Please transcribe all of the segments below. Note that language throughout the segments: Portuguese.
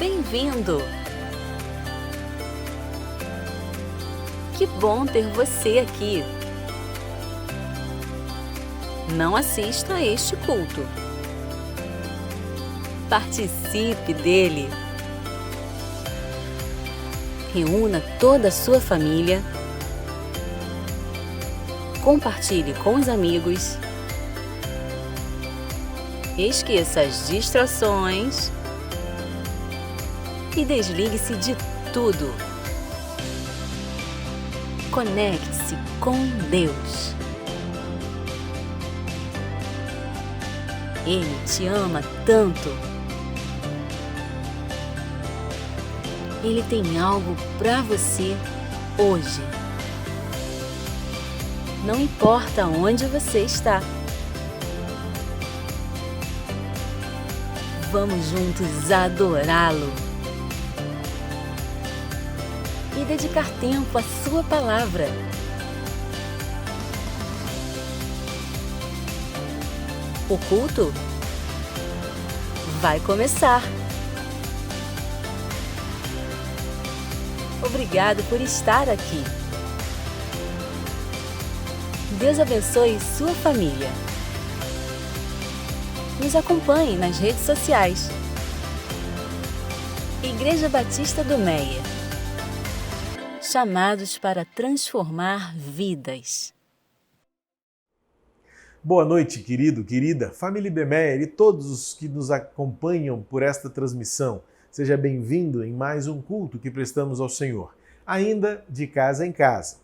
Bem-vindo! Que bom ter você aqui! Não assista a este culto. Participe dele. Reúna toda a sua família. Compartilhe com os amigos. Esqueça as distrações. E desligue-se de tudo. Conecte-se com Deus. Ele te ama tanto. Ele tem algo para você hoje. Não importa onde você está. Vamos juntos adorá-lo. E dedicar tempo à sua palavra. O culto vai começar. Obrigado por estar aqui. Deus abençoe sua família. Nos acompanhe nas redes sociais. Igreja Batista do Meia. Chamados para transformar vidas. Boa noite, querido, querida, família IBMER e todos os que nos acompanham por esta transmissão. Seja bem-vindo em mais um culto que prestamos ao Senhor, ainda de casa em casa.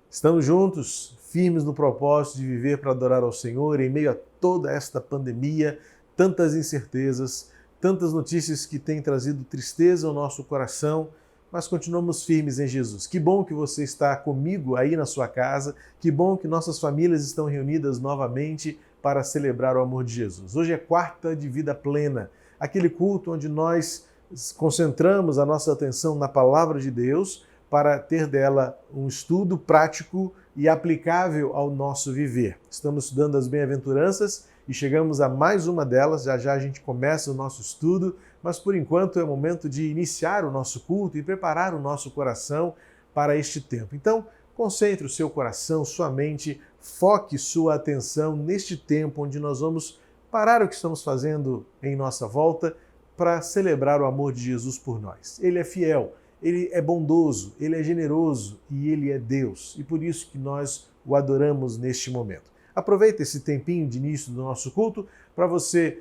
Estamos juntos, firmes no propósito de viver para adorar ao Senhor em meio a toda esta pandemia, tantas incertezas, tantas notícias que têm trazido tristeza ao nosso coração, mas continuamos firmes em Jesus. Que bom que você está comigo aí na sua casa, que bom que nossas famílias estão reunidas novamente para celebrar o amor de Jesus. Hoje é quarta de vida plena, aquele culto onde nós concentramos a nossa atenção na palavra de Deus para ter dela um estudo prático e aplicável ao nosso viver. Estamos estudando as bem-aventuranças e chegamos a mais uma delas, já já a gente começa o nosso estudo, mas por enquanto é o momento de iniciar o nosso culto e preparar o nosso coração para este tempo. Então, concentre o seu coração, sua mente, foque sua atenção neste tempo onde nós vamos parar o que estamos fazendo em nossa volta para celebrar o amor de Jesus por nós. Ele é fiel, ele é bondoso, ele é generoso e ele é Deus. E por isso que nós o adoramos neste momento. Aproveita esse tempinho de início do nosso culto para você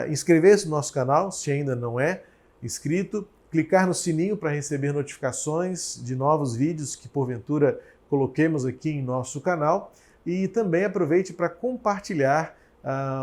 inscrever-se no nosso canal, se ainda não é inscrito, clicar no sininho para receber notificações de novos vídeos que porventura coloquemos aqui em nosso canal e também aproveite para compartilhar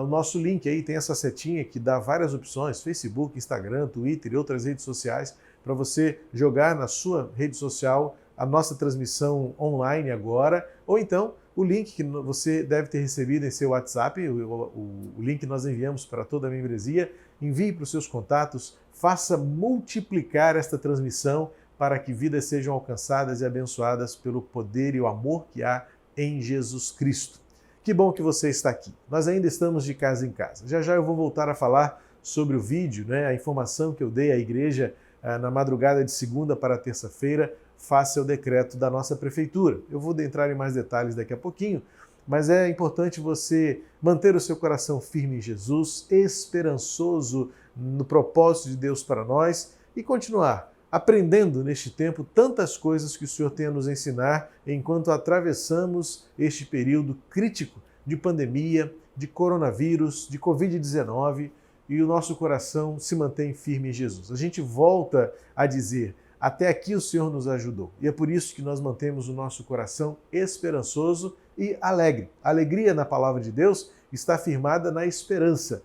o nosso link. Aí tem essa setinha que dá várias opções, Facebook, Instagram, Twitter e outras redes sociais, para você jogar na sua rede social a nossa transmissão online agora, ou então o link que você deve ter recebido em seu WhatsApp, o link que nós enviamos para toda a membresia, envie para os seus contatos, faça multiplicar esta transmissão para que vidas sejam alcançadas e abençoadas pelo poder e o amor que há em Jesus Cristo. Que bom que você está aqui. Nós ainda estamos de casa em casa. Já já eu vou voltar a falar sobre o vídeo, a informação que eu dei à igreja na madrugada de segunda para terça-feira, face ao decreto da nossa prefeitura. Eu vou entrar em mais detalhes daqui a pouquinho, mas é importante você manter o seu coração firme em Jesus, esperançoso no propósito de Deus para nós e continuar aprendendo neste tempo tantas coisas que o Senhor tem a nos ensinar enquanto atravessamos este período crítico de pandemia, de coronavírus, de Covid-19 e o nosso coração se mantém firme em Jesus. A gente volta a dizer: até aqui o Senhor nos ajudou. E é por isso que nós mantemos o nosso coração esperançoso e alegre. A alegria na palavra de Deus está firmada na esperança.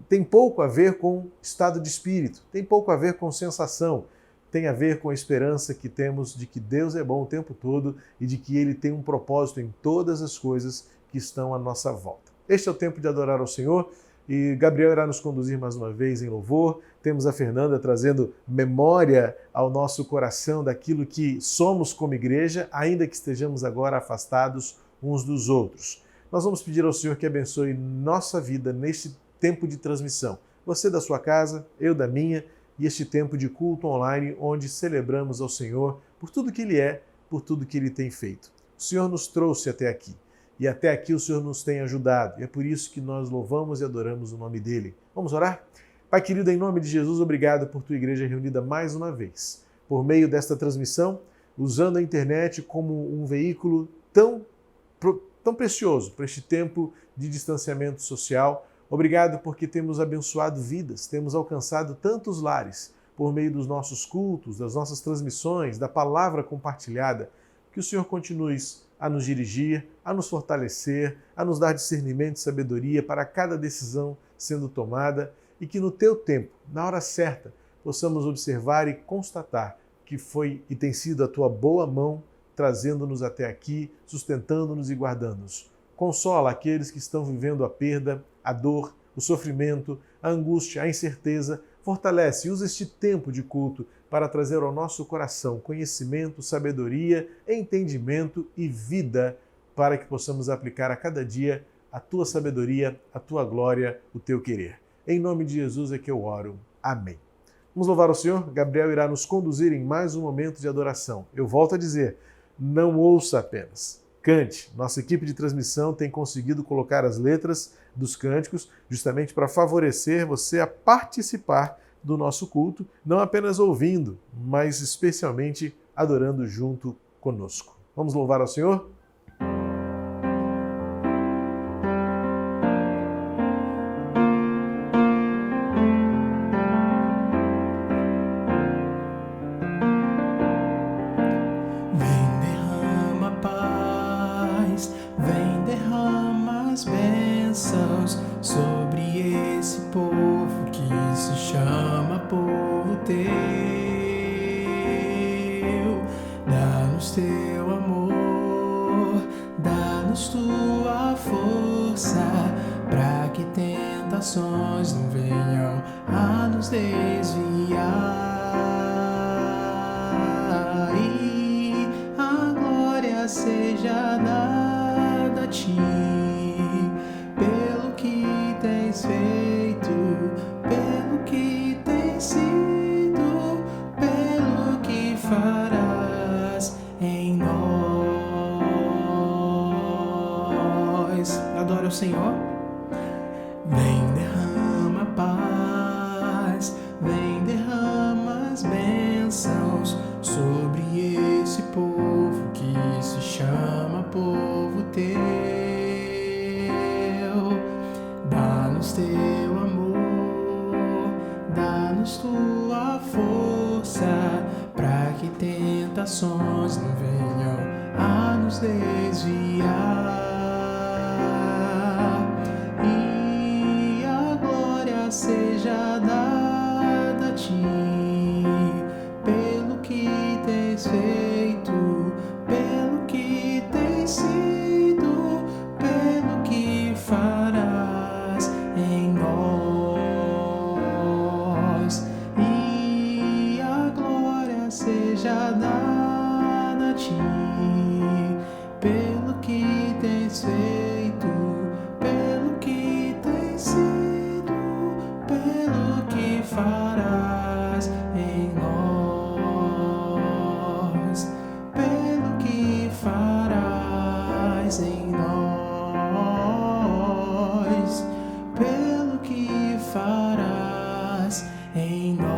Tem pouco a ver com estado de espírito, tem pouco a ver com sensação, tem a ver com a esperança que temos de que Deus é bom o tempo todo e de que Ele tem um propósito em todas as coisas que estão à nossa volta. Este é o tempo de adorar ao Senhor. E Gabriel irá nos conduzir mais uma vez em louvor. Temos a Fernanda trazendo memória ao nosso coração daquilo que somos como igreja, ainda que estejamos agora afastados uns dos outros. Nós vamos pedir ao Senhor que abençoe nossa vida neste tempo de transmissão. Você da sua casa, eu da minha, e este tempo de culto online onde celebramos ao Senhor por tudo que Ele é, por tudo que Ele tem feito. O Senhor nos trouxe até aqui e até aqui o Senhor nos tem ajudado e é por isso que nós louvamos e adoramos o nome dEle. Vamos orar? Pai querido, em nome de Jesus, obrigado por tua igreja reunida mais uma vez, por meio desta transmissão, usando a internet como um veículo tão precioso para este tempo de distanciamento social. Obrigado porque temos abençoado vidas, temos alcançado tantos lares por meio dos nossos cultos, das nossas transmissões, da palavra compartilhada. Que o Senhor continue a nos dirigir, a nos fortalecer, a nos dar discernimento e sabedoria para cada decisão sendo tomada e que no teu tempo, na hora certa, possamos observar e constatar que foi e tem sido a tua boa mão trazendo-nos até aqui, sustentando-nos e guardando-nos. Consola aqueles que estão vivendo a perda, a dor, o sofrimento, a angústia, a incerteza. Fortalece e usa este tempo de culto para trazer ao nosso coração conhecimento, sabedoria, entendimento e vida para que possamos aplicar a cada dia a tua sabedoria, a tua glória, o teu querer. Em nome de Jesus é que eu oro. Amém. Vamos louvar o Senhor? Gabriel irá nos conduzir em mais um momento de adoração. Eu volto a dizer, não ouça apenas. Cante. Nossa equipe de transmissão tem conseguido colocar as letras dos cânticos justamente para favorecer você a participar do nosso culto, não apenas ouvindo, mas especialmente adorando junto conosco. Vamos louvar ao Senhor? Não venham a nos desviar e a glória seja dada a ti pelo que tens feito, pelo que tens sido, pelo que farás em nós. Adora o Senhor. Vem, derrama paz, vem, derrama as bênçãos sobre esse povo que se chama povo teu. Dá-nos teu amor, dá-nos tua força, para que tentações não venham a nos desviar. Seja dada a ti, pelo que tens feito, pelo que tens sido, pelo que farás em nós. E a glória seja dada a ti, pelo que tens feito, pelo que tens sido, pelo que farás em nós, pelo que farás em nós, pelo que farás em nós.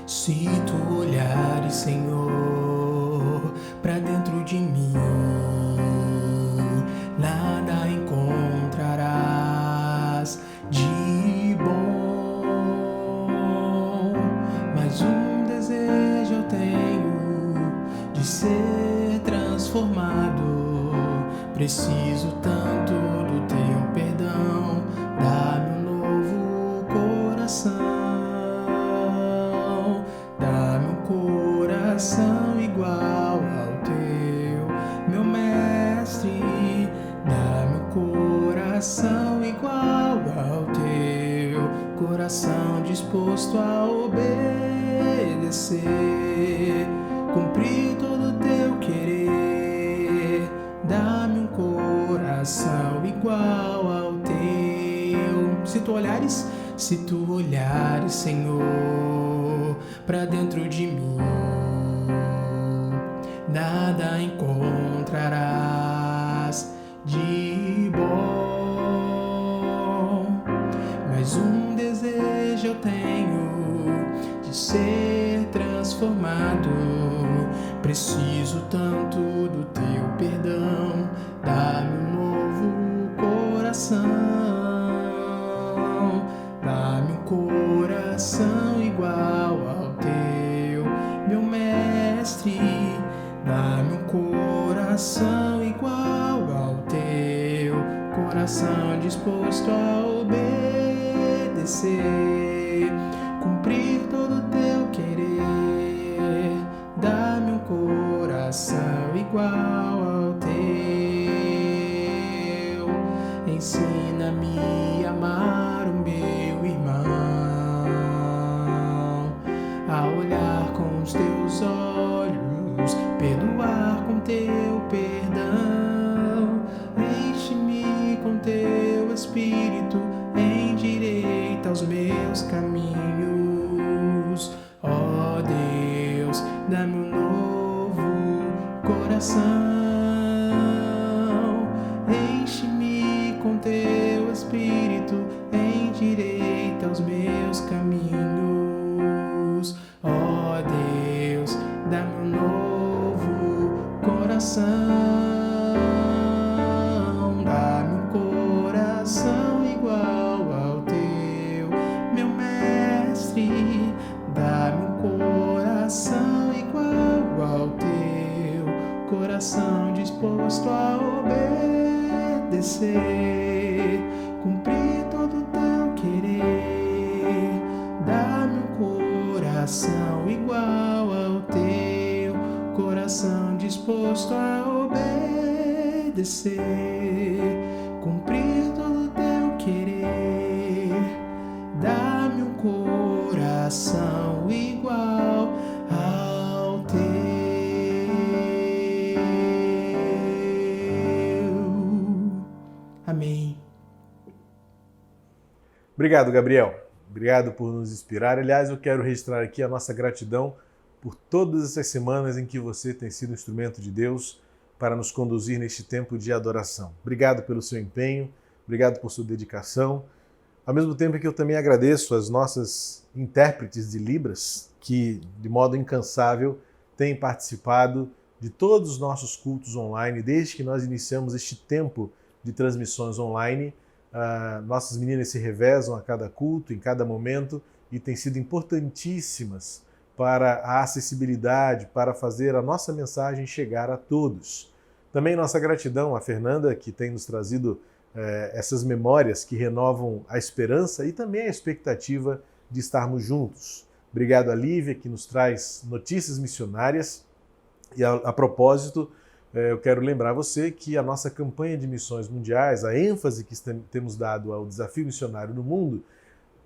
Se tu olhares, Senhor, para dentro de mim, nada encontrarás de bom, mas um desejo eu tenho de ser transformado. Preciso tanto do teu perdão, dá-me um novo coração. Coração igual ao teu, meu mestre, dá-me um coração igual ao teu, coração disposto a obedecer, cumprir todo o teu Dá-me um coração igual ao teu. Se tu olhares, Senhor, pra dentro de mim, nada encontrarás de bom. Mas um desejo eu tenho de ser transformado. Preciso tanto do teu perdão. Dá-me um novo coração. Dá-me um coração igual ao teu, meu mestre. Dá-me um coração igual ao teu, coração disposto a obedecer, cumprir todo o teu querer. Dá-me um coração igual ao teu. Ensina-me a amar o meu irmão, a olhar com os teus olhos, perdoar com teu perdão. Enche-me com teu Espírito, endireita os meus caminhos. Ó Deus, dá-me um novo coração. Enche-me com teu Espírito, endireita os meus caminhos. Ó Deus, dá-me um novo coração. Dá-me um coração igual ao teu, meu mestre. Dá-me um coração igual ao teu, coração disposto a obedecer, cumprir todo o teu querer. Dá-me um coração igual ao teu, coração disposto a obedecer, cumprir todo o teu querer. Dá-me um coração igual ao teu. Amém. Obrigado, Gabriel. Obrigado por nos inspirar. Aliás, eu quero registrar aqui a nossa gratidão por todas essas semanas em que você tem sido instrumento de Deus para nos conduzir neste tempo de adoração. Obrigado pelo seu empenho, obrigado por sua dedicação. Ao mesmo tempo que eu também agradeço as nossas intérpretes de Libras, que de modo incansável têm participado de todos os nossos cultos online, desde que nós iniciamos este tempo de transmissões online. Nossas meninas se revezam a cada culto, em cada momento, e têm sido importantíssimas para a acessibilidade, para fazer a nossa mensagem chegar a todos. Também nossa gratidão à Fernanda, que tem nos trazido essas memórias que renovam a esperança e também a expectativa de estarmos juntos. Obrigado a Lívia, que nos traz notícias missionárias. E a propósito, eu quero lembrar você que a nossa campanha de missões mundiais, a ênfase que temos dado ao desafio missionário no mundo,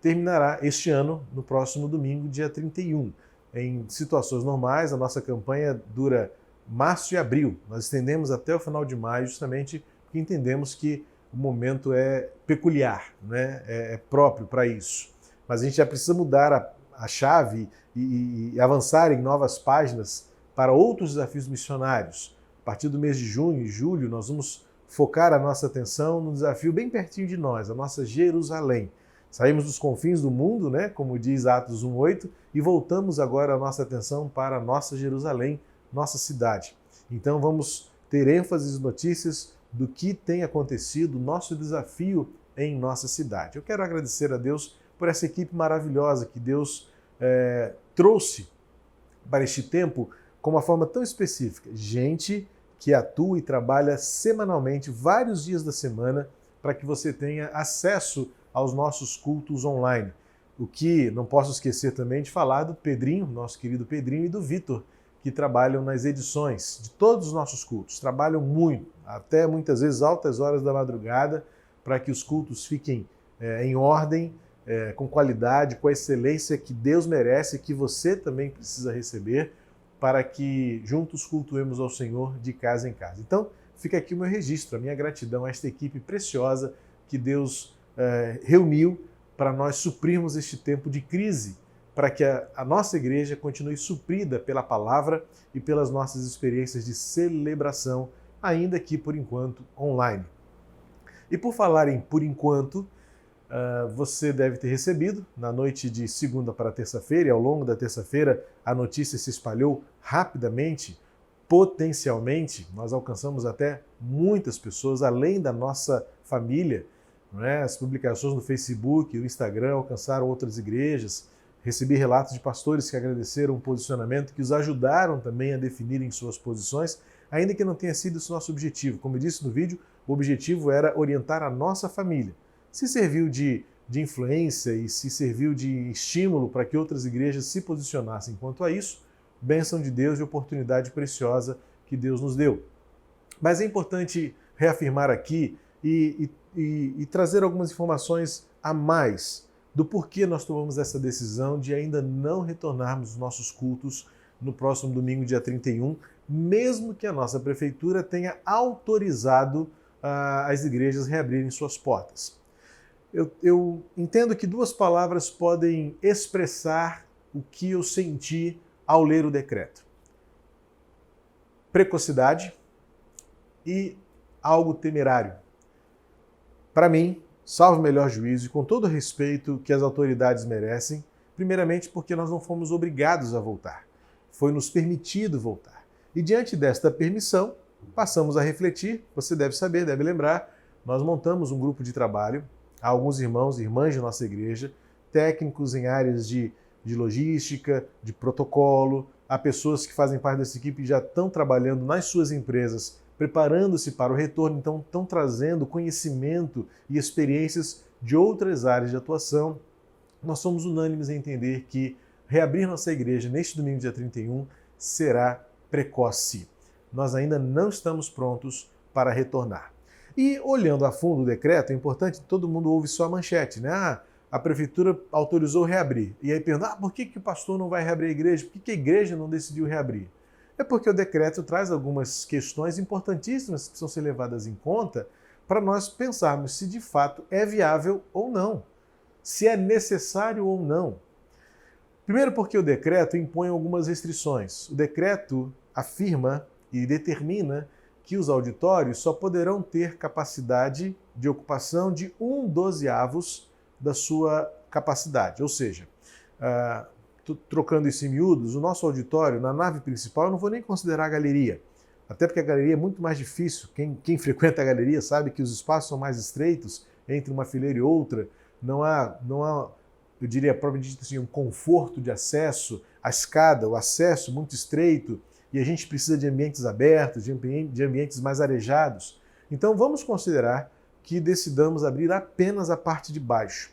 terminará este ano, no próximo domingo, dia 31. Em situações normais, a nossa campanha dura março e abril. Nós estendemos até o final de maio, justamente porque entendemos que o momento é peculiar, né? É próprio para isso. Mas a gente já precisa mudar a chave e avançar em novas páginas para outros desafios missionários. A partir do mês de junho e julho, nós vamos focar a nossa atenção no desafio bem pertinho de nós, a nossa Jerusalém. Saímos dos confins do mundo, né, como diz Atos 1:8, e voltamos agora a nossa atenção para a nossa Jerusalém, nossa cidade. Então vamos ter ênfase e notícias do que tem acontecido, nosso desafio em nossa cidade. Eu quero agradecer a Deus por essa equipe maravilhosa que Deus trouxe para este tempo com uma forma tão específica. Gente que atua e trabalha semanalmente, vários dias da semana, para que você tenha acesso aos nossos cultos online. O que não posso esquecer também de falar do Pedrinho, nosso querido Pedrinho, e do Vitor, que trabalham nas edições de todos os nossos cultos. Trabalham muito, até muitas vezes altas horas da madrugada, para que os cultos fiquem em ordem, com qualidade, com a excelência que Deus merece e que você também precisa receber, para que juntos cultuemos ao Senhor de casa em casa. Então, fica aqui o meu registro, a minha gratidão a esta equipe preciosa que Deus reuniu para nós suprirmos este tempo de crise, para que a nossa igreja continue suprida pela palavra e pelas nossas experiências de celebração, ainda que por enquanto online. E por falar em por enquanto, você deve ter recebido na noite de segunda para terça-feira, e ao longo da terça-feira a notícia se espalhou rapidamente, potencialmente, nós alcançamos até muitas pessoas, além da nossa família, não é? As publicações no Facebook e no Instagram alcançaram outras igrejas. Recebi relatos de pastores que agradeceram o posicionamento, que os ajudaram também a definirem suas posições, ainda que não tenha sido esse nosso objetivo. Como eu disse no vídeo, o objetivo era orientar a nossa família. Se serviu de influência e se serviu de estímulo para que outras igrejas se posicionassem quanto a isso, bênção de Deus e oportunidade preciosa que Deus nos deu. Mas é importante reafirmar aqui e trazer algumas informações a mais do porquê nós tomamos essa decisão de ainda não retornarmos os nossos cultos no próximo domingo, dia 31, mesmo que a nossa prefeitura tenha autorizado as igrejas reabrirem suas portas. Eu entendo que duas palavras podem expressar o que eu senti ao ler o decreto: precocidade e algo temerário. Para mim, salvo o melhor juízo e com todo o respeito que as autoridades merecem, primeiramente porque nós não fomos obrigados a voltar. Foi nos permitido voltar. E diante desta permissão, passamos a refletir. Você deve saber, deve lembrar, nós montamos um grupo de trabalho, há alguns irmãos e irmãs de nossa igreja, técnicos em áreas de logística, de protocolo, há pessoas que fazem parte dessa equipe e já estão trabalhando nas suas empresas, preparando-se para o retorno, então estão trazendo conhecimento e experiências de outras áreas de atuação. Nós somos unânimes em entender que reabrir nossa igreja neste domingo, dia 31, será precoce. Nós ainda não estamos prontos para retornar. E olhando a fundo o decreto, é importante que todo mundo ouve só a manchete, né? A prefeitura autorizou reabrir. E aí pergunta, por que o pastor não vai reabrir a igreja? Por que a igreja não decidiu reabrir? É porque o decreto traz algumas questões importantíssimas que precisam ser levadas em conta para nós pensarmos se de fato é viável ou não, se é necessário ou não. Primeiro porque o decreto impõe algumas restrições. O decreto afirma e determina que os auditórios só poderão ter capacidade de ocupação de 1/12 da sua capacidade. Ou seja, trocando isso em miúdos, o nosso auditório, na nave principal, eu não vou nem considerar a galeria, até porque a galeria é muito mais difícil. Quem frequenta a galeria sabe que os espaços são mais estreitos entre uma fileira e outra, não há eu diria, propriamente assim, um conforto de acesso, a escada, o acesso muito estreito, e a gente precisa de ambientes abertos, de ambientes mais arejados. Então vamos considerar que decidamos abrir apenas a parte de baixo.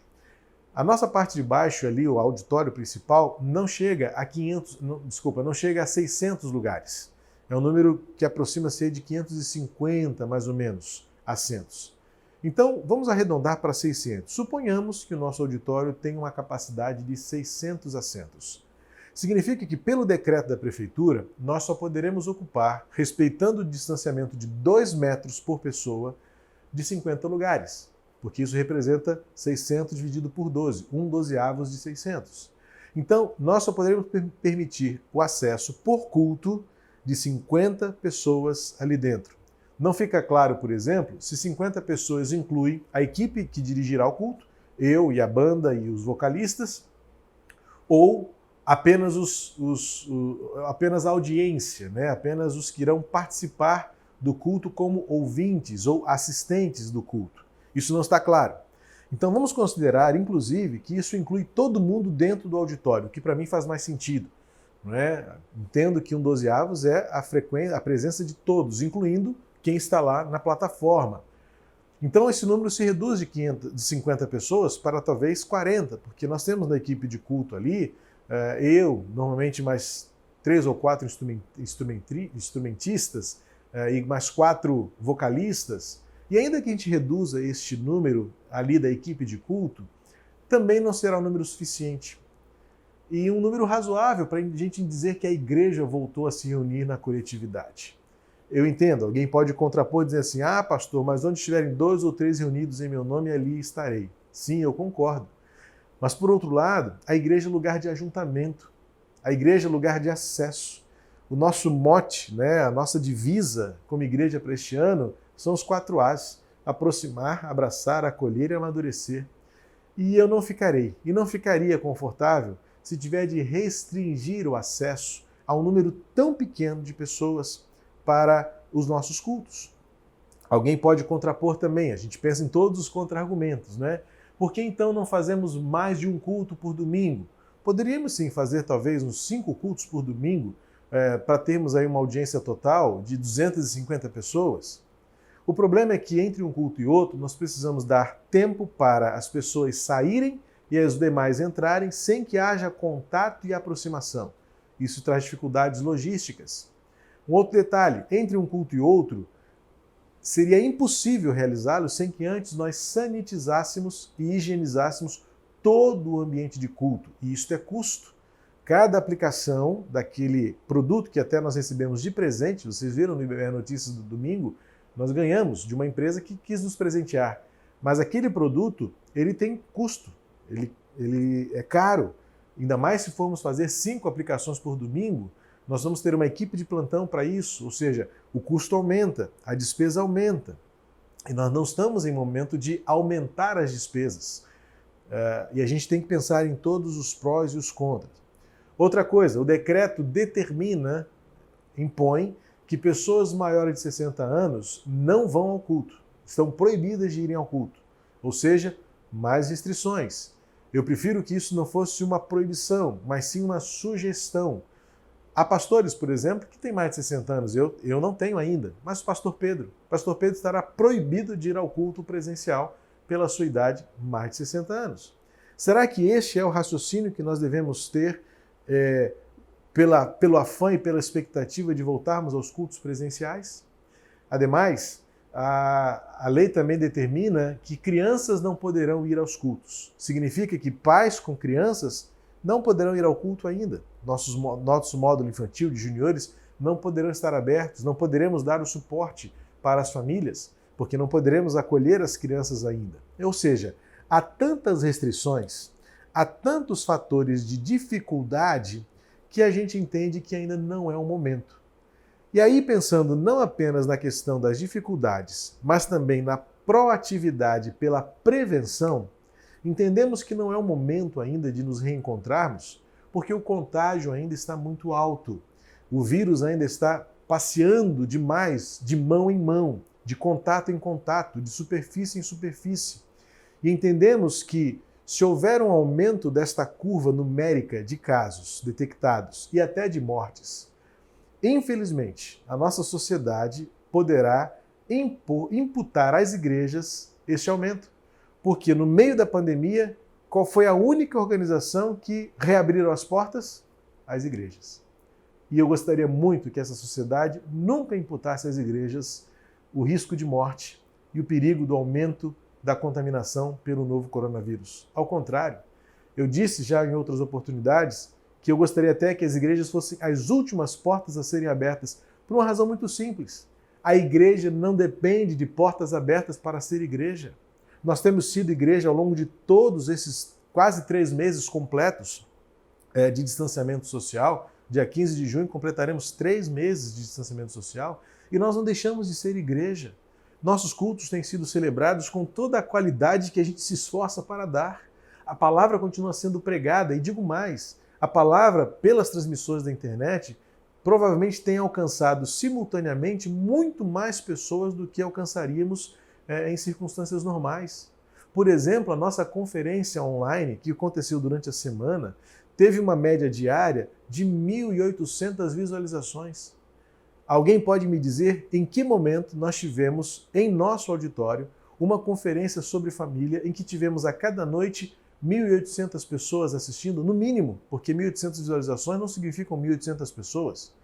A nossa parte de baixo ali, o auditório principal, não chega a 600 lugares. É um número que aproxima-se de 550, mais ou menos, assentos. Então, vamos arredondar para 600. Suponhamos que o nosso auditório tem uma capacidade de 600 assentos. Significa que, pelo decreto da prefeitura, nós só poderemos ocupar, respeitando o distanciamento de 2 metros por pessoa, de 50 lugares, porque isso representa 600 dividido por 12, 1/12 de 600. Então, nós só poderemos permitir o acesso por culto de 50 pessoas ali dentro. Não fica claro, por exemplo, se 50 pessoas incluem a equipe que dirigirá o culto, eu e a banda e os vocalistas, ou apenas apenas a audiência, né? Apenas os que irão participar do culto como ouvintes ou assistentes do culto. Isso não está claro. Então vamos considerar, inclusive, que isso inclui todo mundo dentro do auditório, que para mim faz mais sentido. Não é? Entendo que 1/12 é a presença de todos, incluindo quem está lá na plataforma. Então esse número se reduz de 50 pessoas para talvez 40, porque nós temos na equipe de culto ali, eu, normalmente mais 3 ou 4 instrumentistas e mais 4 vocalistas, e ainda que a gente reduza este número ali da equipe de culto, também não será um número suficiente. E um número razoável para a gente dizer que a igreja voltou a se reunir na coletividade. Eu entendo, alguém pode contrapor e dizer assim, ah, pastor, mas onde estiverem 2 ou 3 reunidos em meu nome, ali estarei. Sim, eu concordo. Mas, por outro lado, a igreja é lugar de ajuntamento, a igreja é lugar de acesso. O nosso mote, né, a nossa divisa como igreja para este ano são os 4 As: aproximar, abraçar, acolher e amadurecer. E eu não ficarei, e não ficaria confortável se tiver de restringir o acesso a um número tão pequeno de pessoas para os nossos cultos. Alguém pode contrapor também, a gente pensa em todos os contra-argumentos, né? Por que então não fazemos mais de um culto por domingo? Poderíamos sim fazer talvez uns 5 cultos por domingo, para termos aí uma audiência total de 250 pessoas. O problema é que entre um culto e outro nós precisamos dar tempo para as pessoas saírem e as demais entrarem sem que haja contato e aproximação. Isso traz dificuldades logísticas. Um outro detalhe, entre um culto e outro, seria impossível realizá-lo sem que antes nós sanitizássemos e higienizássemos todo o ambiente de culto. E isso é custo. Cada aplicação daquele produto que até nós recebemos de presente, vocês viram no IBR Notícias do domingo, nós ganhamos de uma empresa que quis nos presentear. Mas aquele produto, ele tem custo, ele é caro. Ainda mais se formos fazer 5 aplicações por domingo, nós vamos ter uma equipe de plantão para isso, ou seja, o custo aumenta, a despesa aumenta. E nós não estamos em momento de aumentar as despesas. E a gente tem que pensar em todos os prós e os contras. Outra coisa, o decreto determina, impõe, que pessoas maiores de 60 anos não vão ao culto, estão proibidas de irem ao culto, ou seja, mais restrições. Eu prefiro que isso não fosse uma proibição, mas sim uma sugestão. Há pastores, por exemplo, que têm mais de 60 anos, eu não tenho ainda, mas o pastor Pedro estará proibido de ir ao culto presencial pela sua idade, mais de 60 anos. Será que este é o raciocínio que nós devemos ter pelo afã e pela expectativa de voltarmos aos cultos presenciais? Ademais, a lei também determina que crianças não poderão ir aos cultos. Significa que pais com crianças não poderão ir ao culto ainda. Nosso módulo infantil de juniores não poderão estar abertos, não poderemos dar o suporte para as famílias, porque não poderemos acolher as crianças ainda. Ou seja, há tantas restrições, há tantos fatores de dificuldade que a gente entende que ainda não é o momento. E aí, pensando não apenas na questão das dificuldades, mas também na proatividade pela prevenção, entendemos que não é o momento ainda de nos reencontrarmos, porque o contágio ainda está muito alto. O vírus ainda está passeando demais de mão em mão, de contato em contato, de superfície em superfície. E entendemos que se houver um aumento desta curva numérica de casos detectados e até de mortes, infelizmente, a nossa sociedade poderá imputar às igrejas este aumento. Porque no meio da pandemia, qual foi a única organização que reabriram as portas? As igrejas. E eu gostaria muito que essa sociedade nunca imputasse às igrejas o risco de morte e o perigo do aumento da contaminação pelo novo coronavírus. Ao contrário, eu disse já em outras oportunidades que eu gostaria até que as igrejas fossem as últimas portas a serem abertas, por uma razão muito simples. A igreja não depende de portas abertas para ser igreja. Nós temos sido igreja ao longo de todos esses quase 3 meses completos de distanciamento social. Dia 15 de junho completaremos 3 meses de distanciamento social e nós não deixamos de ser igreja. Nossos cultos têm sido celebrados com toda a qualidade que a gente se esforça para dar. A palavra continua sendo pregada e digo mais, a palavra, pelas transmissões da internet, provavelmente tem alcançado simultaneamente muito mais pessoas do que alcançaríamos em circunstâncias normais. Por exemplo, a nossa conferência online, que aconteceu durante a semana, teve uma média diária de 1.800 visualizações. Alguém pode me dizer em que momento nós tivemos em nosso auditório uma conferência sobre família em que tivemos a cada noite 1.800 pessoas assistindo, no mínimo, porque 1.800 visualizações não significam 1.800 pessoas.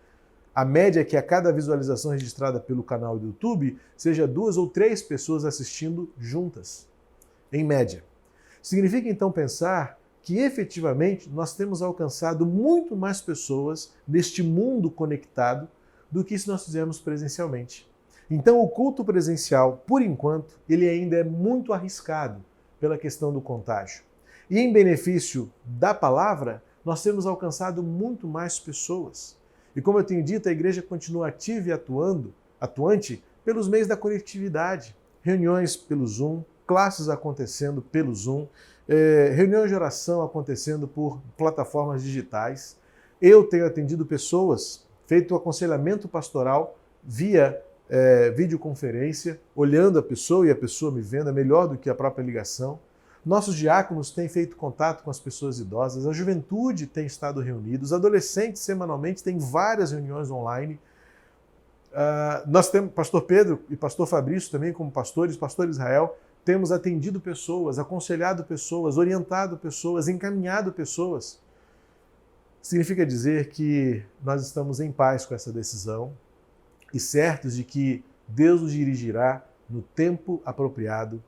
A média é que a cada visualização registrada pelo canal do YouTube seja 2 ou 3 pessoas assistindo juntas, em média. Significa então pensar que efetivamente nós temos alcançado muito mais pessoas neste mundo conectado do que se nós fizermos presencialmente. Então, o culto presencial, por enquanto, ele ainda é muito arriscado pela questão do contágio. E em benefício da palavra, nós temos alcançado muito mais pessoas. E como eu tenho dito, a igreja continua ativa e atuante pelos meios da coletividade. Reuniões pelo Zoom, classes acontecendo pelo Zoom, reuniões de oração acontecendo por plataformas digitais. Eu tenho atendido pessoas, feito aconselhamento pastoral via videoconferência, olhando a pessoa e a pessoa me vendo, é melhor do que a própria ligação. Nossos diáconos têm feito contato com as pessoas idosas, a juventude tem estado reunida, os adolescentes semanalmente têm várias reuniões online. Nós temos, pastor Pedro e pastor Fabrício também como pastores, pastor Israel, temos atendido pessoas, aconselhado pessoas, orientado pessoas, encaminhado pessoas. Significa dizer que nós estamos em paz com essa decisão e certos de que Deus nos dirigirá no tempo apropriado,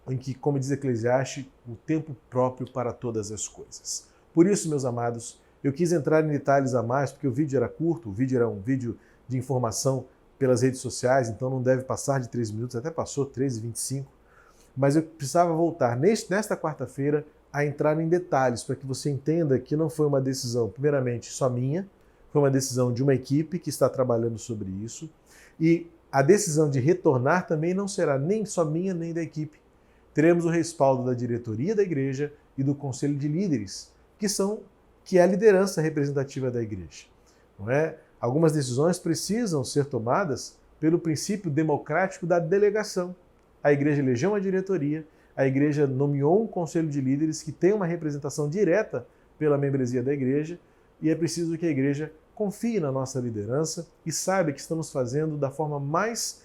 em que, como diz Eclesiastes, o tempo próprio para todas as coisas. Por isso, meus amados, eu quis entrar em detalhes a mais, porque o vídeo era curto, o vídeo era um vídeo de informação pelas redes sociais, então não deve passar de 3 minutos, até passou 3:25, mas eu precisava voltar nesta quarta-feira a entrar em detalhes, para que você entenda que não foi uma decisão, primeiramente, só minha, foi uma decisão de uma equipe que está trabalhando sobre isso, e a decisão de retornar também não será nem só minha, nem da equipe. Teremos o respaldo da diretoria da igreja e do conselho de líderes, que é a liderança representativa da igreja. Não é? Algumas decisões precisam ser tomadas pelo princípio democrático da delegação. A igreja elegeu uma diretoria, a igreja nomeou um conselho de líderes que tem uma representação direta pela membresia da igreja, e é preciso que a igreja confie na nossa liderança e saiba que estamos fazendo da forma mais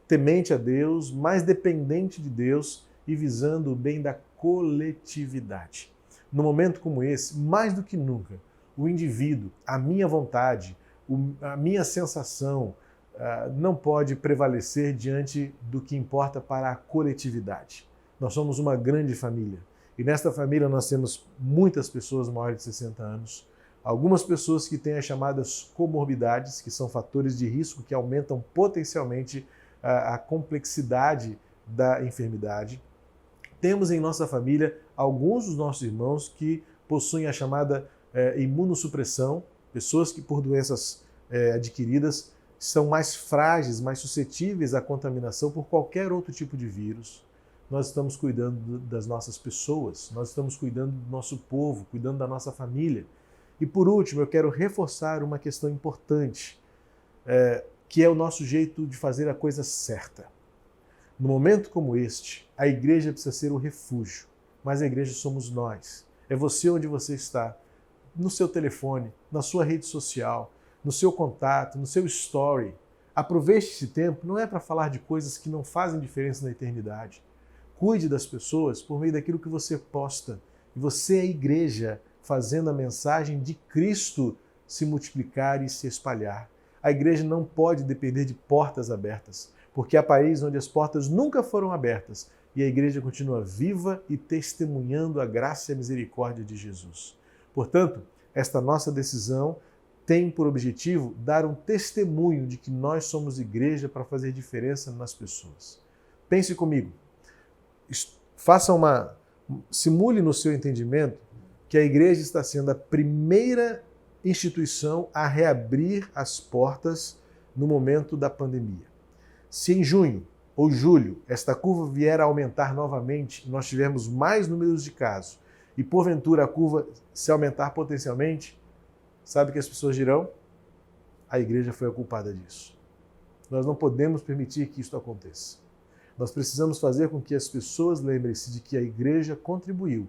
temente a Deus, mais dependente de Deus e visando o bem da coletividade. No momento como esse, mais do que nunca, o indivíduo, a minha vontade, a minha sensação não pode prevalecer diante do que importa para a coletividade. Nós somos uma grande família e nesta família nós temos muitas pessoas maiores de 60 anos, algumas pessoas que têm as chamadas comorbidades, que são fatores de risco que aumentam potencialmente a complexidade da enfermidade. Temos em nossa família alguns dos nossos irmãos que possuem a chamada imunossupressão, pessoas que por doenças adquiridas são mais frágeis, mais suscetíveis à contaminação por qualquer outro tipo de vírus. Nós estamos cuidando das nossas pessoas, nós estamos cuidando do nosso povo, cuidando da nossa família. E por último, eu quero reforçar uma questão importante, que é o nosso jeito de fazer a coisa certa. No momento como este, a igreja precisa ser o refúgio, mas a igreja somos nós. É você onde você está, no seu telefone, na sua rede social, no seu contato, no seu story. Aproveite esse tempo, não é para falar de coisas que não fazem diferença na eternidade. Cuide das pessoas por meio daquilo que você posta. E você é a igreja fazendo a mensagem de Cristo se multiplicar e se espalhar. A igreja não pode depender de portas abertas, porque há países onde as portas nunca foram abertas e a igreja continua viva e testemunhando a graça e a misericórdia de Jesus. Portanto, esta nossa decisão tem por objetivo dar um testemunho de que nós somos igreja para fazer diferença nas pessoas. Pense comigo, simule no seu entendimento que a igreja está sendo a primeira instituição a reabrir as portas no momento da pandemia. Se em junho ou julho esta curva vier a aumentar novamente e nós tivermos mais números de casos e porventura a curva se aumentar potencialmente, sabe o que as pessoas dirão? A igreja foi a culpada disso. Nós não podemos permitir que isso aconteça. Nós precisamos fazer com que as pessoas lembrem-se de que a igreja contribuiu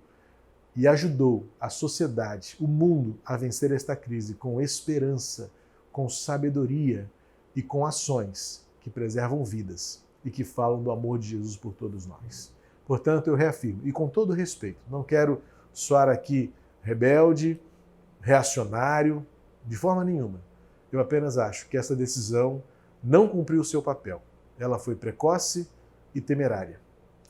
e ajudou a sociedade, o mundo, a vencer esta crise com esperança, com sabedoria e com ações que preservam vidas e que falam do amor de Jesus por todos nós. Portanto, eu reafirmo, e com todo respeito, não quero soar aqui rebelde, reacionário, de forma nenhuma. Eu apenas acho que essa decisão não cumpriu o seu papel. Ela foi precoce e temerária.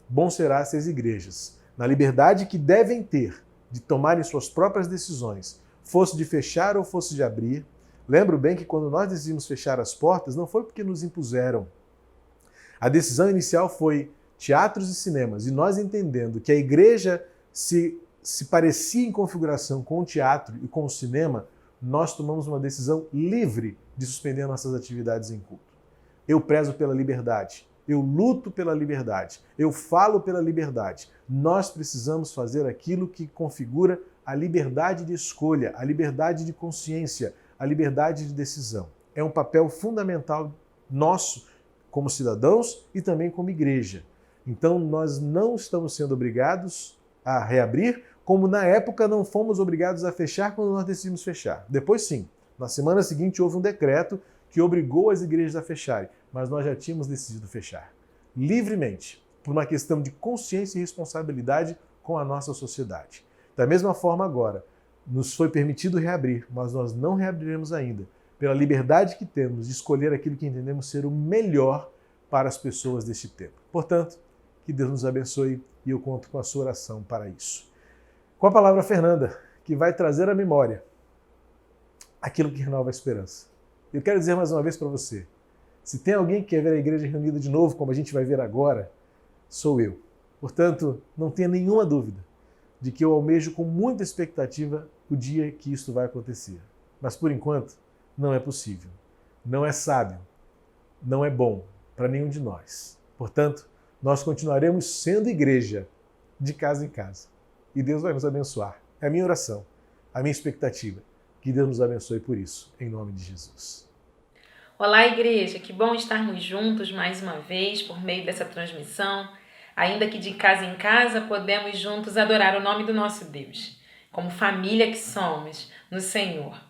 Bom será se as igrejas, na liberdade que devem ter de tomarem suas próprias decisões, fosse de fechar ou fosse de abrir, Lembro bem que quando nós decidimos fechar as portas, não foi porque nos impuseram. A decisão inicial foi teatros e cinemas, e nós entendendo que a igreja se parecia em configuração com o teatro e com o cinema, nós tomamos uma decisão livre de suspender nossas atividades em culto. Eu prezo pela liberdade, eu luto pela liberdade, eu falo pela liberdade. Nós precisamos fazer aquilo que configura a liberdade de escolha, a liberdade de consciência, a liberdade de decisão. É um papel fundamental nosso como cidadãos e também como igreja. Então nós não estamos sendo obrigados a reabrir, como na época não fomos obrigados a fechar quando nós decidimos fechar. Depois sim, na semana seguinte houve um decreto que obrigou as igrejas a fecharem, mas nós já tínhamos decidido fechar. Livremente, por uma questão de consciência e responsabilidade com a nossa sociedade. Da mesma forma agora, nos foi permitido reabrir, mas nós não reabriremos ainda, pela liberdade que temos de escolher aquilo que entendemos ser o melhor para as pessoas deste tempo. Portanto, que Deus nos abençoe e eu conto com a sua oração para isso. Com a palavra Fernanda, que vai trazer à memória aquilo que renova a esperança. Eu quero dizer mais uma vez para você, se tem alguém que quer ver a igreja reunida de novo, como a gente vai ver agora, sou eu. Portanto, não tenha nenhuma dúvida de que eu almejo com muita expectativa o dia que isto vai acontecer. Mas, por enquanto, não é possível. Não é sábio. Não é bom para nenhum de nós. Portanto, nós continuaremos sendo igreja de casa em casa. E Deus vai nos abençoar. É a minha oração, a minha expectativa. Que Deus nos abençoe por isso, em nome de Jesus. Olá, igreja! Que bom estarmos juntos mais uma vez por meio dessa transmissão. Ainda que de casa em casa, podemos juntos adorar o nome do nosso Deus, como família que somos no Senhor.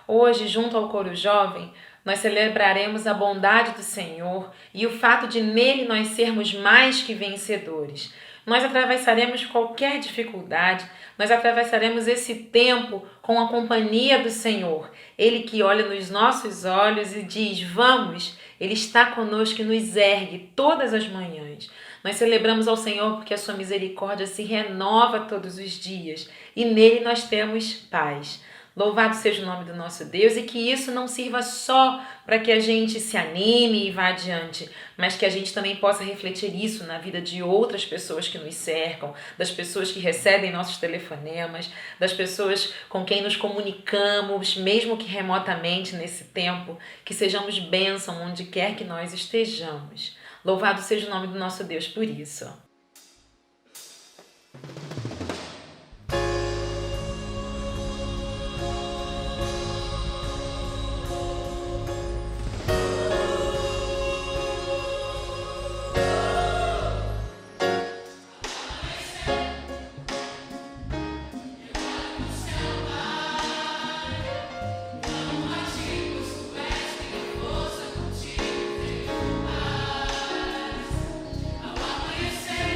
Hoje, junto ao coro jovem, nós celebraremos a bondade do Senhor e o fato de nele nós sermos mais que vencedores. Nós atravessaremos qualquer dificuldade, nós atravessaremos esse tempo com a companhia do Senhor. Ele que olha nos nossos olhos e diz, vamos, Ele está conosco e nos ergue todas as manhãs. Nós celebramos ao Senhor porque a sua misericórdia se renova todos os dias e nele nós temos paz. Louvado seja o nome do nosso Deus e que isso não sirva só para que a gente se anime e vá adiante, mas que a gente também possa refletir isso na vida de outras pessoas que nos cercam, das pessoas que recebem nossos telefonemas, das pessoas com quem nos comunicamos, mesmo que remotamente nesse tempo, que sejamos bênção onde quer que nós estejamos. Louvado seja o nome do nosso Deus por isso. Amanhecer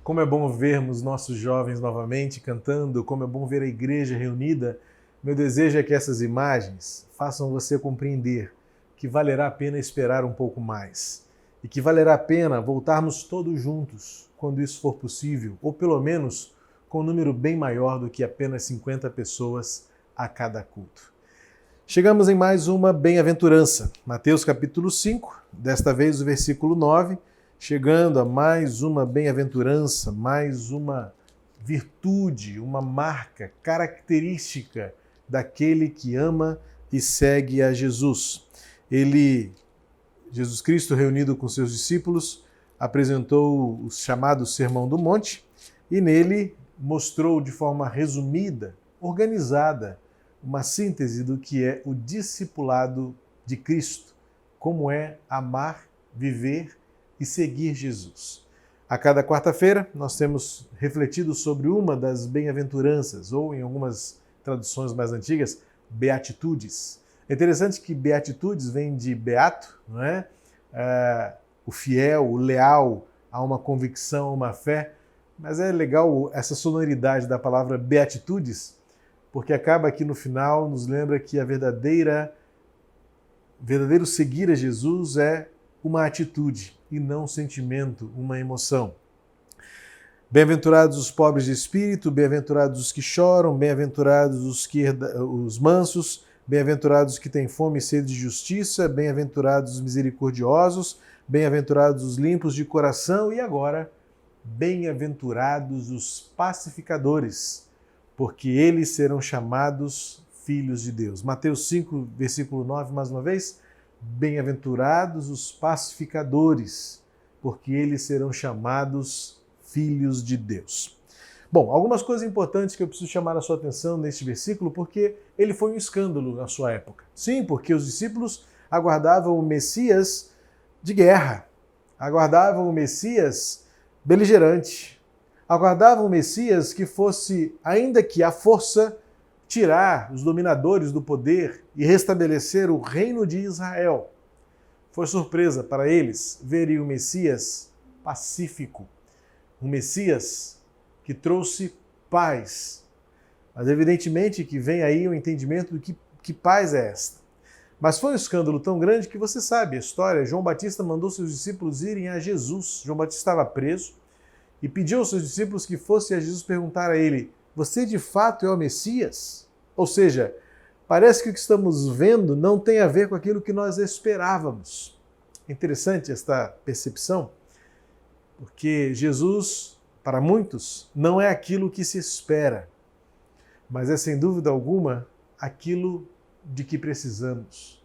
Como é bom vermos nossos jovens novamente cantando, como é bom ver a igreja reunida. Meu desejo é que essas imagens façam você compreender que valerá a pena esperar um pouco mais e que valerá a pena voltarmos todos juntos, quando isso for possível, ou pelo menos com um número bem maior do que apenas 50 pessoas a cada culto. Chegamos em mais uma bem-aventurança, Mateus capítulo 5, desta vez o versículo 9, chegando a mais uma bem-aventurança, mais uma virtude, uma marca característica daquele que ama e segue a Jesus. Jesus Cristo, reunido com seus discípulos, apresentou o chamado Sermão do Monte e nele mostrou de forma resumida, organizada, uma síntese do que é o discipulado de Cristo, como é amar, viver e seguir Jesus. A cada quarta-feira nós temos refletido sobre uma das bem-aventuranças, ou em algumas traduções mais antigas, beatitudes. É interessante que beatitudes vem de beato, não é? O fiel, o leal a uma convicção, a uma fé, mas é legal essa sonoridade da palavra beatitudes, porque acaba aqui no final nos lembra que a verdadeiro seguir a Jesus é uma atitude e não um sentimento, uma emoção. Bem-aventurados os pobres de espírito, bem-aventurados os que choram, bem-aventurados os mansos, bem-aventurados os que têm fome e sede de justiça, bem-aventurados os misericordiosos, bem-aventurados os limpos de coração e agora, bem-aventurados os pacificadores, porque eles serão chamados filhos de Deus. Mateus 5, versículo 9, mais uma vez. Bem-aventurados os pacificadores, porque eles serão chamados filhos de Deus. Bom, algumas coisas importantes que eu preciso chamar a sua atenção neste versículo, porque ele foi um escândalo na sua época. Sim, porque os discípulos aguardavam o Messias de guerra, aguardavam o Messias beligerante, aguardavam o Messias que fosse, ainda que à força, tirar os dominadores do poder e restabelecer o reino de Israel. Foi surpresa para eles verem o Messias pacífico, um Messias que trouxe paz. Mas evidentemente que vem aí o entendimento de que paz é esta. Mas foi um escândalo tão grande que você sabe a história. João Batista mandou seus discípulos irem a Jesus. João Batista estava preso e pediu aos seus discípulos que fossem a Jesus perguntar a ele: você de fato é o Messias? Ou seja, parece que o que estamos vendo não tem a ver com aquilo que nós esperávamos. É interessante esta percepção, porque Jesus, para muitos, não é aquilo que se espera, mas é sem dúvida alguma aquilo de que precisamos.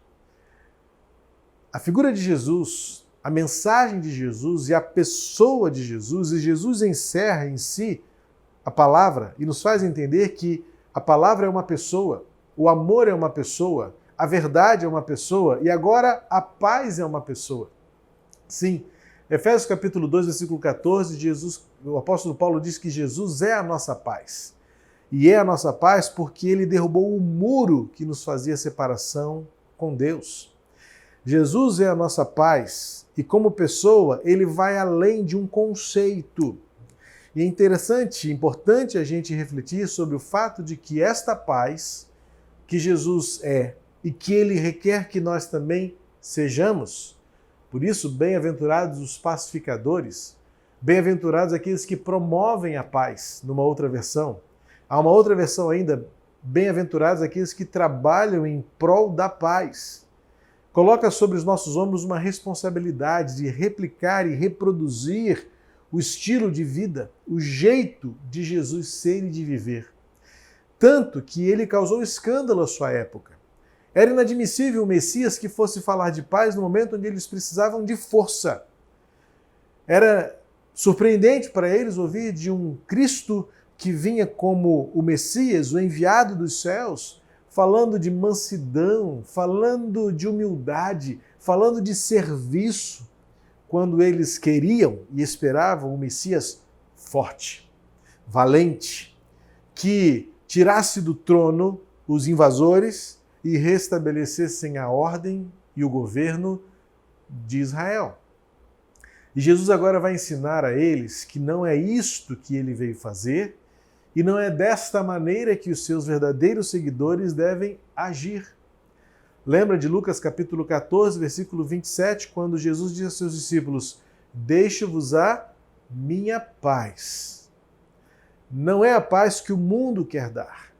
A figura de Jesus, a mensagem de Jesus e a pessoa de Jesus, e Jesus encerra em si a palavra e nos faz entender que a palavra é uma pessoa, o amor é uma pessoa, a verdade é uma pessoa e agora a paz é uma pessoa. Sim, Efésios capítulo 2, versículo 14, o apóstolo Paulo diz que Jesus é a nossa paz. E é a nossa paz porque ele derrubou o muro que nos fazia separação com Deus. Jesus é a nossa paz e como pessoa ele vai além de um conceito. E é interessante, importante a gente refletir sobre o fato de que esta paz que Jesus é e que ele requer que nós também sejamos, por isso, bem-aventurados os pacificadores, bem-aventurados aqueles que promovem a paz, numa outra versão. Há uma outra versão ainda, bem-aventurados aqueles que trabalham em prol da paz. Coloca sobre os nossos ombros uma responsabilidade de replicar e reproduzir o estilo de vida, o jeito de Jesus ser e de viver. Tanto que ele causou escândalo à sua época. Era inadmissível o Messias que fosse falar de paz no momento onde eles precisavam de força. Era surpreendente para eles ouvir de um Cristo que vinha como o Messias, o enviado dos céus, falando de mansidão, falando de humildade, falando de serviço, quando eles queriam e esperavam um Messias forte, valente, que tirasse do trono os invasores e restabelecessem a ordem e o governo de Israel. E Jesus agora vai ensinar a eles que não é isto que ele veio fazer e não é desta maneira que os seus verdadeiros seguidores devem agir. Lembra de Lucas capítulo 14, versículo 27, quando Jesus diz aos seus discípulos: deixo-vos a minha paz. Não é a paz que o mundo quer dar.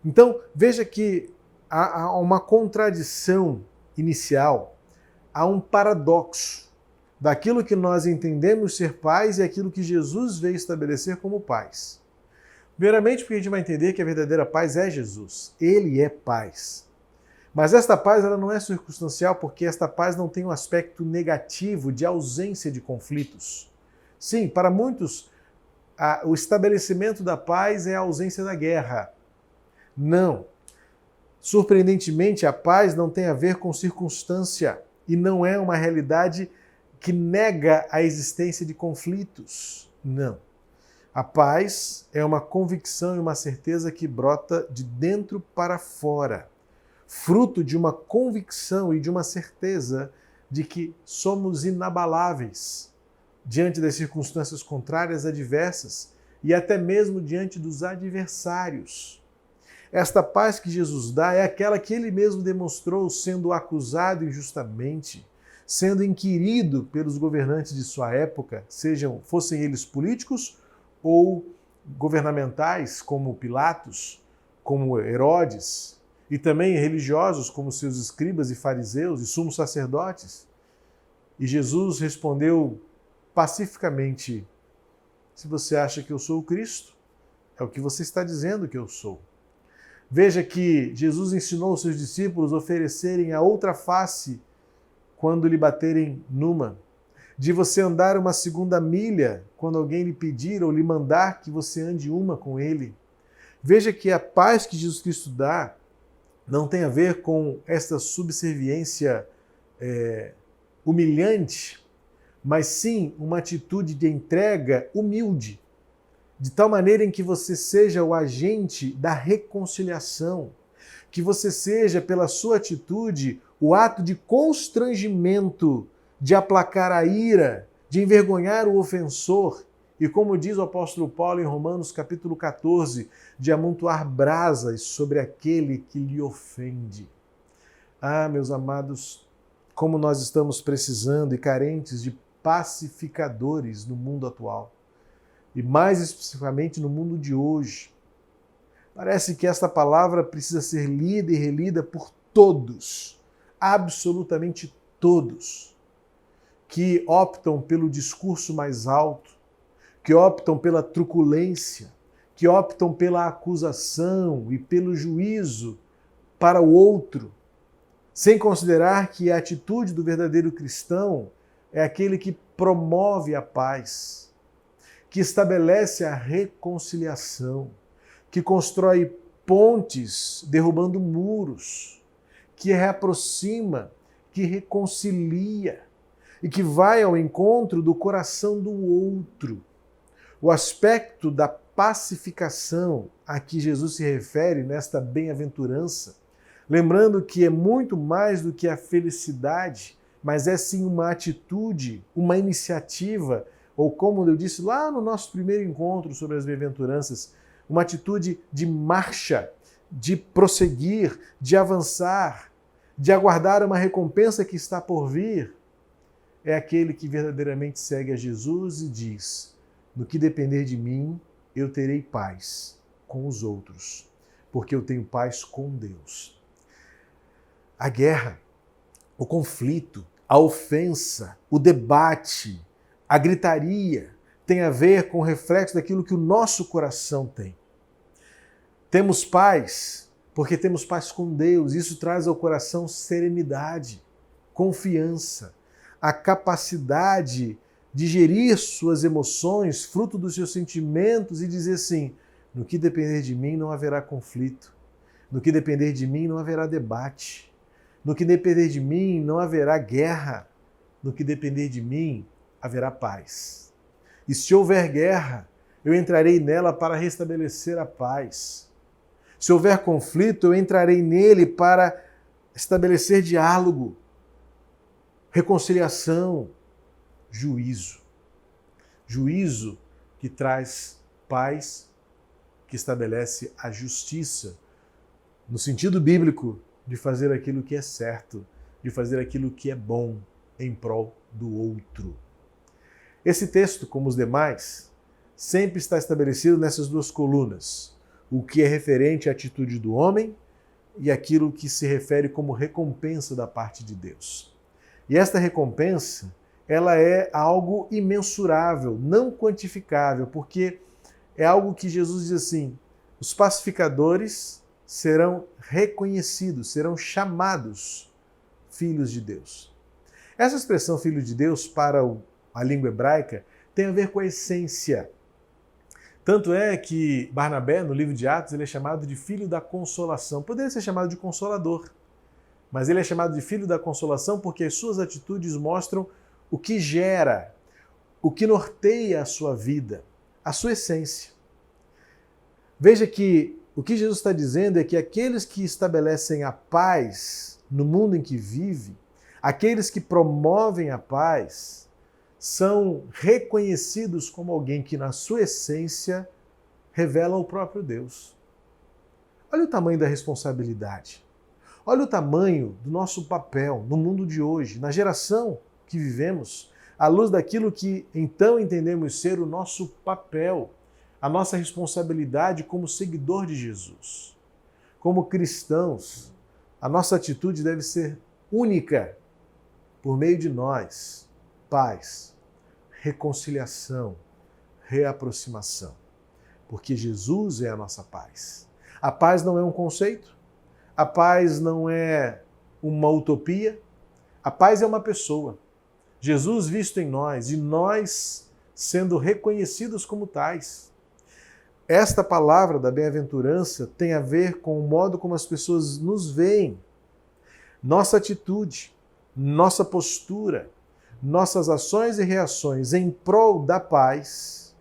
Então, veja que há uma contradição inicial, há um paradoxo daquilo que nós entendemos ser paz e aquilo que Jesus veio estabelecer como paz. Primeiramente, porque a gente vai entender que a verdadeira paz é Jesus. Ele é paz. Mas esta paz ela não é circunstancial, porque esta paz não tem um aspecto negativo de ausência de conflitos. Sim, para muitos, o estabelecimento da paz é a ausência da guerra. Não. Surpreendentemente, a paz não tem a ver com circunstância e não é uma realidade que nega a existência de conflitos. Não. A paz é uma convicção e uma certeza que brota de dentro para fora, fruto de uma convicção e de uma certeza de que somos inabaláveis diante das circunstâncias contrárias adversas e até mesmo diante dos adversários. Esta paz que Jesus dá é aquela que ele mesmo demonstrou sendo acusado injustamente, sendo inquirido pelos governantes de sua época, fossem eles políticos ou governamentais, como Pilatos, como Herodes, e também religiosos, como seus escribas e fariseus e sumos sacerdotes. E Jesus respondeu pacificamente: se você acha que eu sou o Cristo, é o que você está dizendo que eu sou. Veja que Jesus ensinou os seus discípulos a oferecerem a outra face quando lhe baterem numa, de você andar uma segunda milha quando alguém lhe pedir ou lhe mandar que você ande uma com ele. Veja que a paz que Jesus Cristo dá não tem a ver com esta subserviência humilhante, mas sim uma atitude de entrega humilde, de tal maneira em que você seja o agente da reconciliação, que você seja, pela sua atitude, o ato de constrangimento, de aplacar a ira, de envergonhar o ofensor, e como diz o apóstolo Paulo em Romanos capítulo 14, de amontoar brasas sobre aquele que lhe ofende. Ah, meus amados, como nós estamos precisando e carentes de pacificadores no mundo atual. E mais especificamente no mundo de hoje. Parece que esta palavra precisa ser lida e relida por todos, absolutamente todos, que optam pelo discurso mais alto, que optam pela truculência, que optam pela acusação e pelo juízo para o outro, sem considerar que a atitude do verdadeiro cristão é aquele que promove a paz, que estabelece a reconciliação, que constrói pontes derrubando muros, que reaproxima, que reconcilia e que vai ao encontro do coração do outro. O aspecto da pacificação a que Jesus se refere nesta bem-aventurança, lembrando que é muito mais do que a felicidade, mas é sim uma atitude, uma iniciativa, ou como eu disse lá no nosso primeiro encontro sobre as bem-aventuranças, uma atitude de marcha, de prosseguir, de avançar, de aguardar uma recompensa que está por vir. É aquele que verdadeiramente segue a Jesus e diz: no que depender de mim, eu terei paz com os outros, porque eu tenho paz com Deus. A guerra, o conflito, a ofensa, o debate, a gritaria tem a ver com o reflexo daquilo que o nosso coração tem. Temos paz porque temos paz com Deus. Isso traz ao coração serenidade, confiança, a capacidade de gerir suas emoções, fruto dos seus sentimentos e dizer assim: no que depender de mim não haverá conflito, no que depender de mim não haverá debate, no que depender de mim não haverá guerra, no que depender de mim haverá paz. E se houver guerra, eu entrarei nela para restabelecer a paz. Se houver conflito, eu entrarei nele para estabelecer diálogo, reconciliação, juízo. Juízo que traz paz, que estabelece a justiça, no sentido bíblico de fazer aquilo que é certo, de fazer aquilo que é bom em prol do outro. Esse texto, como os demais, sempre está estabelecido nessas duas colunas: o que é referente à atitude do homem e aquilo que se refere como recompensa da parte de Deus. E esta recompensa, ela é algo imensurável, não quantificável, porque é algo que Jesus diz assim: os pacificadores serão reconhecidos, serão chamados filhos de Deus. Essa expressão filho de Deus para a língua hebraica tem a ver com a essência. Tanto é que Barnabé, no livro de Atos, ele é chamado de filho da consolação. Poderia ser chamado de consolador, mas ele é chamado de filho da consolação porque as suas atitudes mostram o que gera, o que norteia a sua vida, a sua essência. Veja que o que Jesus está dizendo é que aqueles que estabelecem a paz no mundo em que vive, aqueles que promovem a paz, são reconhecidos como alguém que, na sua essência, revela o próprio Deus. Olha o tamanho da responsabilidade. Olha o tamanho do nosso papel no mundo de hoje, na geração que vivemos, à luz daquilo que então entendemos ser o nosso papel, a nossa responsabilidade como seguidor de Jesus. Como cristãos, a nossa atitude deve ser única por meio de nós: paz, reconciliação, reaproximação. Porque Jesus é a nossa paz. A paz não é um conceito, a paz não é uma utopia, a paz é uma pessoa. Jesus visto em nós e nós sendo reconhecidos como tais. Esta palavra da bem-aventurança tem a ver com o modo como as pessoas nos veem, nossa atitude, nossa postura, nossas ações e reações em prol da paz,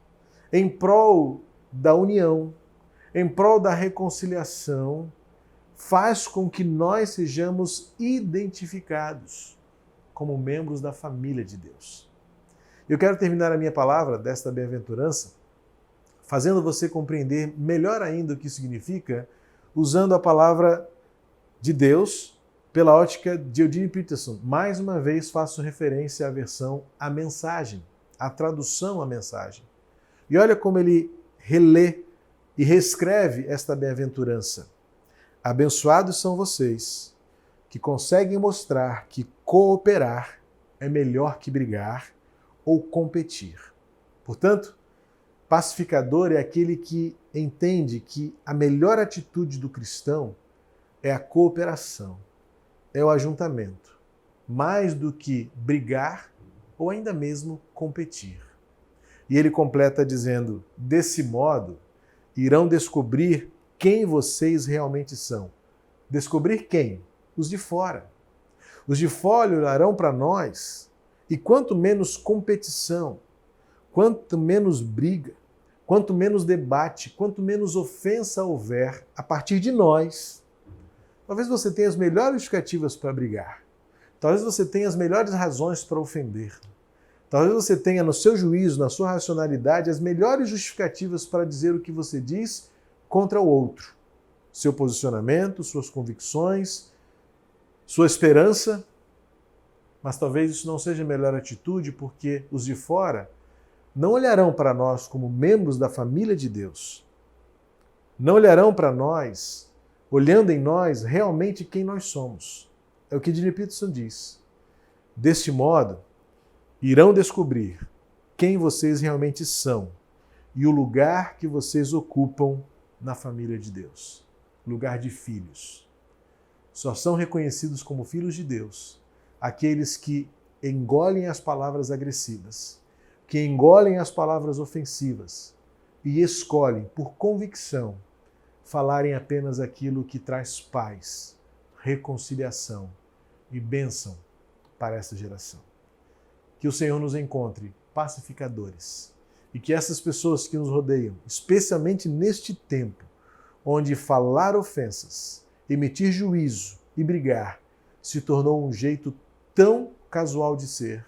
em prol da união, em prol da reconciliação, faz com que nós sejamos identificados como membros da família de Deus. Eu quero terminar a minha palavra desta bem-aventurança fazendo você compreender melhor ainda o que significa, usando a palavra de Deus pela ótica de Eugene Peterson. Mais uma vez faço referência à versão A Mensagem, a tradução à Mensagem. E olha como ele relê e reescreve esta bem-aventurança. Abençoados são vocês que conseguem mostrar que cooperar é melhor que brigar ou competir. Portanto, pacificador é aquele que entende que a melhor atitude do cristão é a cooperação, é o ajuntamento, mais do que brigar ou ainda mesmo competir. E ele completa dizendo: desse modo, irão descobrir quem vocês realmente são. Descobrir quem? Os de fora. Os de fora olharão para nós e quanto menos competição, quanto menos briga, quanto menos debate, quanto menos ofensa houver a partir de nós, talvez você tenha as melhores justificativas para brigar. Talvez você tenha as melhores razões para ofender. Talvez você tenha no seu juízo, na sua racionalidade, as melhores justificativas para dizer o que você diz contra o outro. Seu posicionamento, suas convicções, sua esperança. Mas talvez isso não seja a melhor atitude, porque os de fora não olharão para nós como membros da família de Deus. Não olharão para nós, olhando em nós realmente quem nós somos. É o que Eugene Peterson diz. Deste modo, irão descobrir quem vocês realmente são e o lugar que vocês ocupam na família de Deus. Lugar de filhos. Só são reconhecidos como filhos de Deus aqueles que engolem as palavras agressivas, que engolem as palavras ofensivas e escolhem, por convicção, falarem apenas aquilo que traz paz, reconciliação e bênção para esta geração. Que o Senhor nos encontre pacificadores e que essas pessoas que nos rodeiam, especialmente neste tempo, onde falar ofensas, emitir juízo e brigar se tornou um jeito tão casual de ser,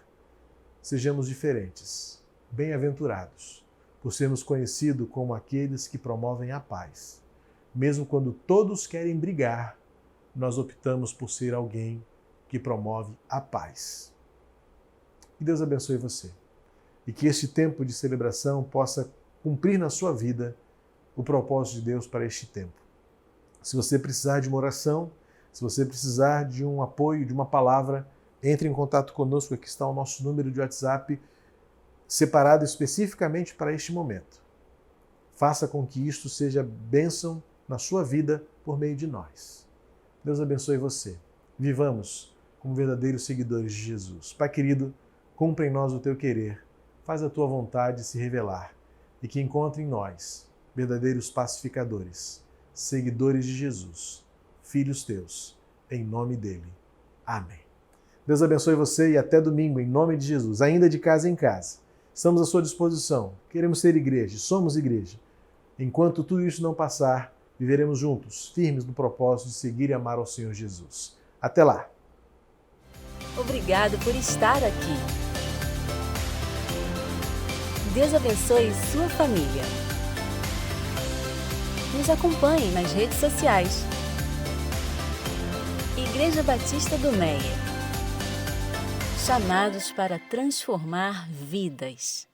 sejamos diferentes, bem-aventurados, por sermos conhecidos como aqueles que promovem a paz. Mesmo quando todos querem brigar, nós optamos por ser alguém que promove a paz. Que Deus abençoe você e que este tempo de celebração possa cumprir na sua vida o propósito de Deus para este tempo. Se você precisar de uma oração, se você precisar de um apoio, de uma palavra, entre em contato conosco, aqui está o nosso número de WhatsApp separado especificamente para este momento. Faça com que isto seja bênção na sua vida por meio de nós. Deus abençoe você. Vivamos como verdadeiros seguidores de Jesus. Pai querido, cumpra em nós o teu querer, faz a tua vontade se revelar e que encontre em nós verdadeiros pacificadores, seguidores de Jesus, filhos teus, em nome dele. Amém. Deus abençoe você e até domingo, em nome de Jesus, ainda de casa em casa. Estamos à sua disposição. Queremos ser igreja, somos igreja. Enquanto tudo isso não passar, viveremos juntos, firmes no propósito de seguir e amar ao Senhor Jesus. Até lá! Obrigado por estar aqui. Deus abençoe sua família. Nos acompanhe nas redes sociais. Igreja Batista do Meia. Chamados para transformar vidas.